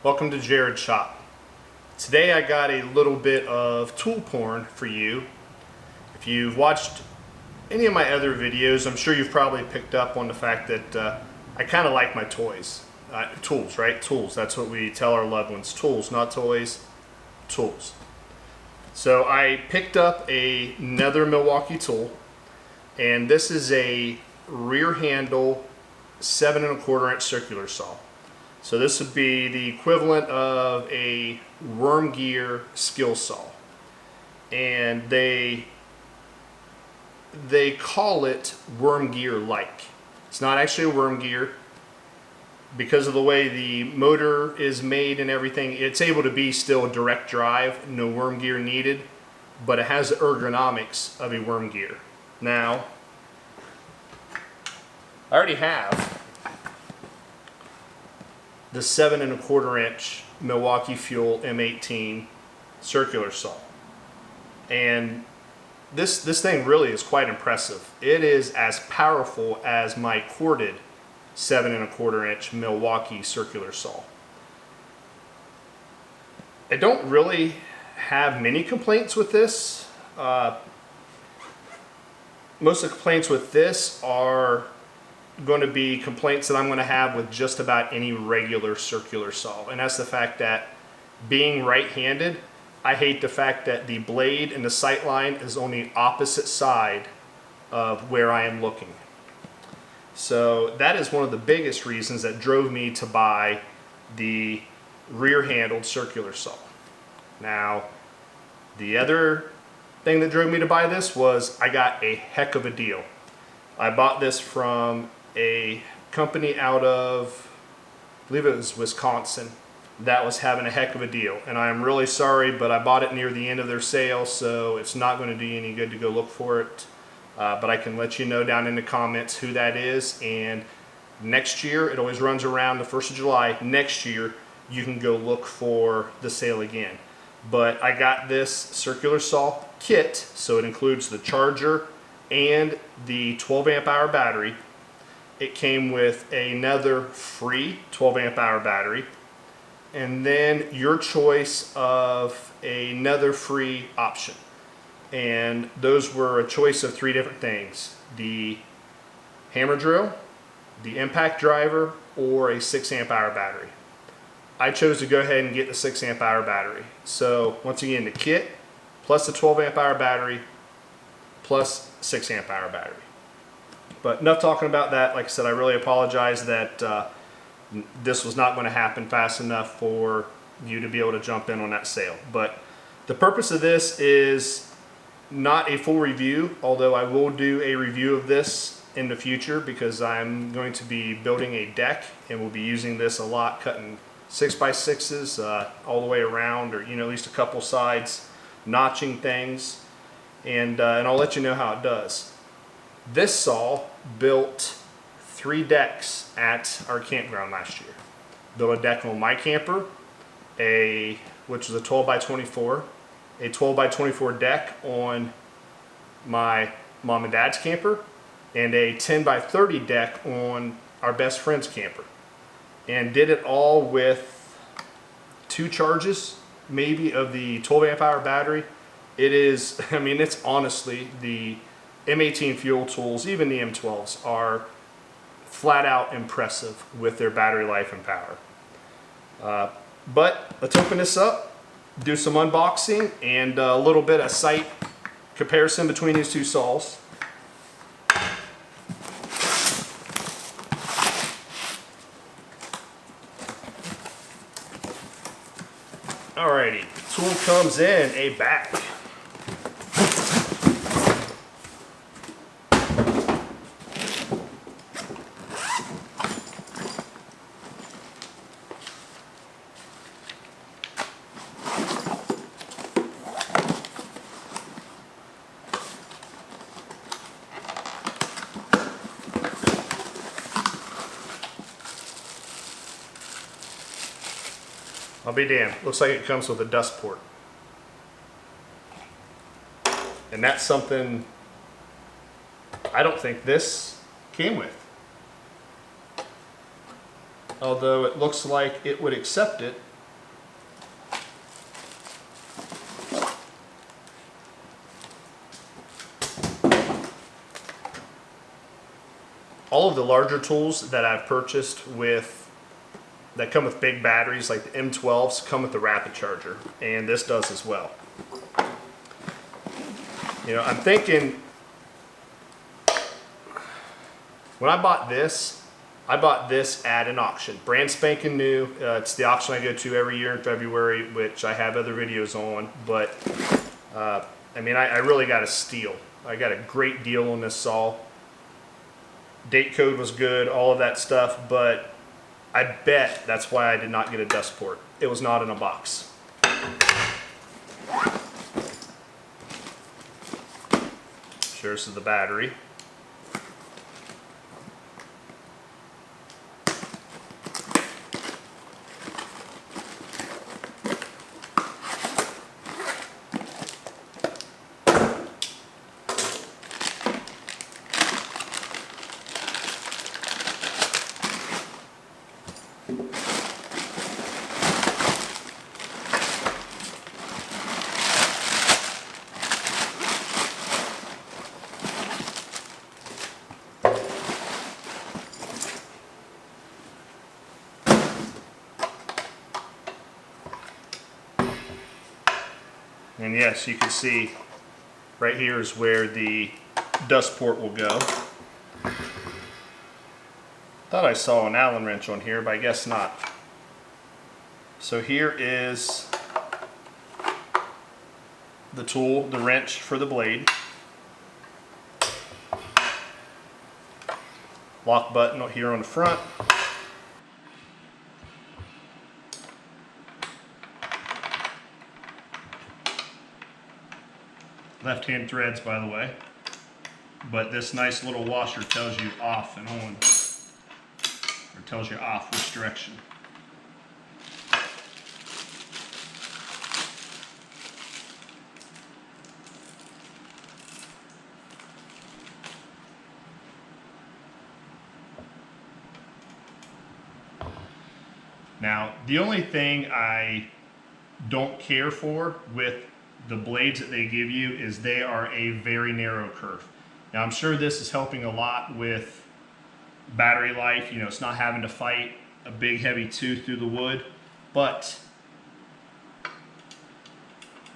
Welcome to Jared's shop. Today I got a little bit of tool porn for you. If you've watched any of my other videos, I'm sure you've probably picked up on the fact that I kind of like my toys. Tools, right? Tools. That's what we tell our loved ones. Tools, not toys. Tools. So I picked up another Milwaukee tool, and this is a rear handle 7 1/4 inch circular saw. So this would be the equivalent of a worm gear skill saw. And they call it worm gear like. It's not actually a worm gear. Because of the way the motor is made and everything, it's able to be still direct drive, no worm gear needed, but it has the ergonomics of a worm gear. Now, I already have the 7 1/4 inch Milwaukee Fuel M18 circular saw. And this thing really is quite impressive. It is as powerful as my corded 7 1/4 inch Milwaukee circular saw. I don't really have many complaints with this. Most of the complaints with this are going to be complaints that I'm going to have with just about any regular circular saw, and that's the fact that being right-handed, I hate the fact that the blade and the sight line is on the opposite side of where I am looking. So that is one of the biggest reasons that drove me to buy the rear-handled circular saw. Now, the other thing that drove me to buy this was I got a heck of a deal. I bought this from a company out of, I believe it was Wisconsin, that was having a heck of a deal. And I am really sorry, but I bought it near the end of their sale, so it's not going to do you any good to go look for it. But I can let you know down in the comments who that is. And next year, it always runs around the 1st of July. Next year, you can go look for the sale again. But I got this circular saw kit, so it includes the charger and the 12 amp hour battery. It came with another free 12 amp hour battery, and then your choice of another free option. And those were a choice of 3 different things: the hammer drill, the impact driver, or a 6 amp hour battery. I chose to go ahead and get the 6 amp hour battery. So once again, the kit plus the 12 amp hour battery plus 6 amp hour battery. But enough talking about that. Like I said, I really apologize that this was not going to happen fast enough for you to be able to jump in on that sale. But the purpose of this is not a full review, although I will do a review of this in the future because I'm going to be building a deck and we'll be using this a lot, cutting 6x6s all the way around, or at least a couple sides, notching things, and I'll let you know how it does. This saw built 3 decks at our campground last year. Built a deck on my camper, which was a 12x24, a 12x24 deck on my mom and dad's camper, and a 10x30 deck on our best friend's camper. And did it all with 2 charges, maybe, of the 12 amp hour battery. It is, I mean, it's honestly, the M18 Fuel tools, even the M12s, are flat out impressive with their battery life and power. But let's open this up, do some unboxing, and a little bit of sight comparison between these 2 saws. Alrighty, tool comes in a bag. I'll be damned. Looks like it comes with a dust port. And that's something I don't think this came with. although it looks like it would accept it of the larger tools that I've purchased that come with big batteries, like the M12s, come with the rapid charger, and this does as well. You know, I'm thinking, when I bought this at an auction, brand spanking new. It's the auction I go to every year in February, which I have other videos on, but I mean, I really got a steal. I got a great deal on this saw. Date code was good, all of that stuff, but I bet that's why I did not get a dust port. It was not in a box. Sure, this is the battery. And yes, you can see right here is where the dust port will go. Thought I saw an Allen wrench on here, but I guess not. So here is the tool, the wrench for the blade. Lock button here on the front. Left-hand threads, by the way, but this nice little washer tells you off and on, or tells you off which direction. Now, the only thing I don't care for with the blades that they give you is they are a very narrow curve. Now, I'm sure this is helping a lot with battery life. You know, it's not having to fight a big heavy tooth through the wood, but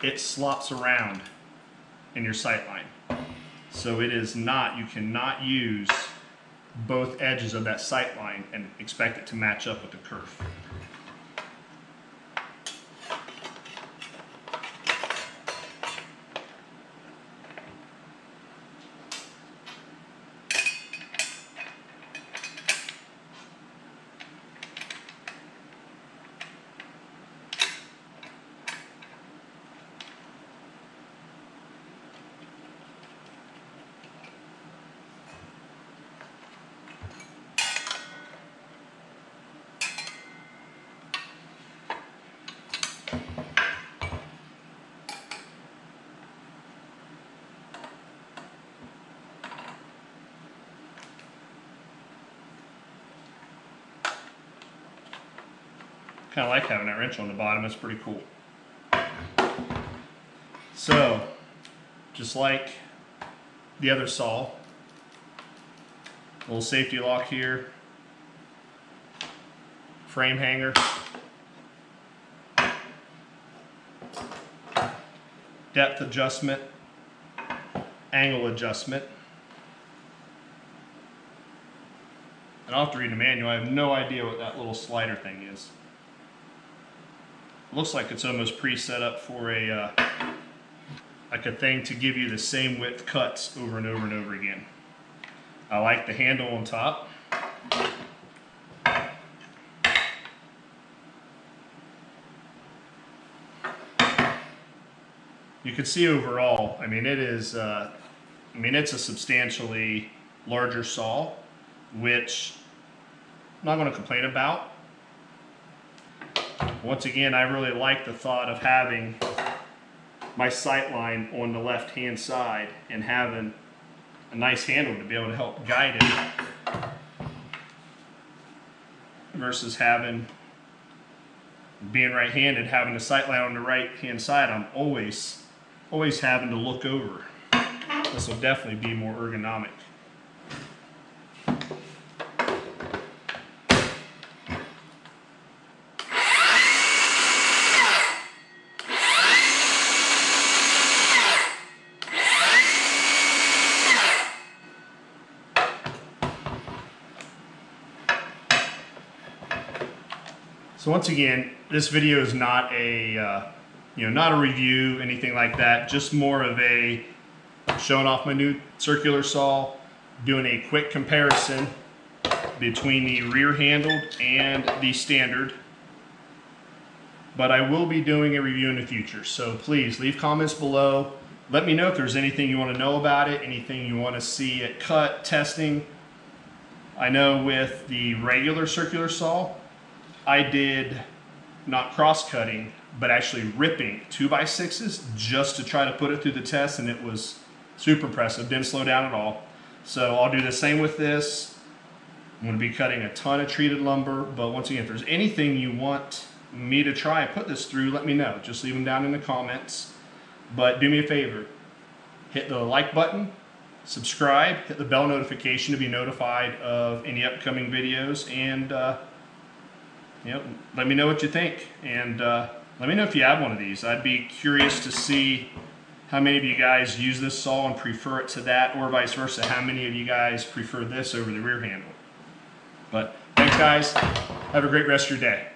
it slops around in your sight line. So it is not, you cannot use both edges of that sight line and expect it to match up with the curve. Kind of like having that wrench on the bottom. It's pretty cool. So, just like the other saw, little safety lock here, frame hanger, depth adjustment, angle adjustment. And I'll have to read the manual. I have no idea what that little slider thing is. Looks like it's almost pre-set up for a like a thing to give you the same width cuts over and over and over again. I like the handle on top. You can see overall, I mean, it is, it's a substantially larger saw, which I'm not going to complain about. Once again, I really like the thought of having my sight line on the left hand side and having a nice handle to be able to help guide it versus being right-handed, having the sight line on the right hand side. I'm always having to look over. This will definitely be more ergonomic. So once again, this video is not a not a review, anything like that. Just more of a showing off my new circular saw, doing a quick comparison between the rear handled and the standard. But I will be doing a review in the future, so please leave comments below. Let me know if there's anything you want to know about it, anything you want to see it cut, testing. I know with the regular circular saw, I did not cross-cutting, but actually ripping 2x6s just to try to put it through the test, and it was super impressive, didn't slow down at all. So I'll do the same with this. I'm going to be cutting a ton of treated lumber, but once again, if there's anything you want me to try and put this through, let me know. Just leave them down in the comments. But do me a favor, hit the like button, subscribe, hit the bell notification to be notified of any upcoming videos, and let me know what you think, and let me know if you have one of these. I'd be curious to see how many of you guys use this saw and prefer it to that, or vice versa, how many of you guys prefer this over the rear handle. But thanks guys, have a great rest of your day.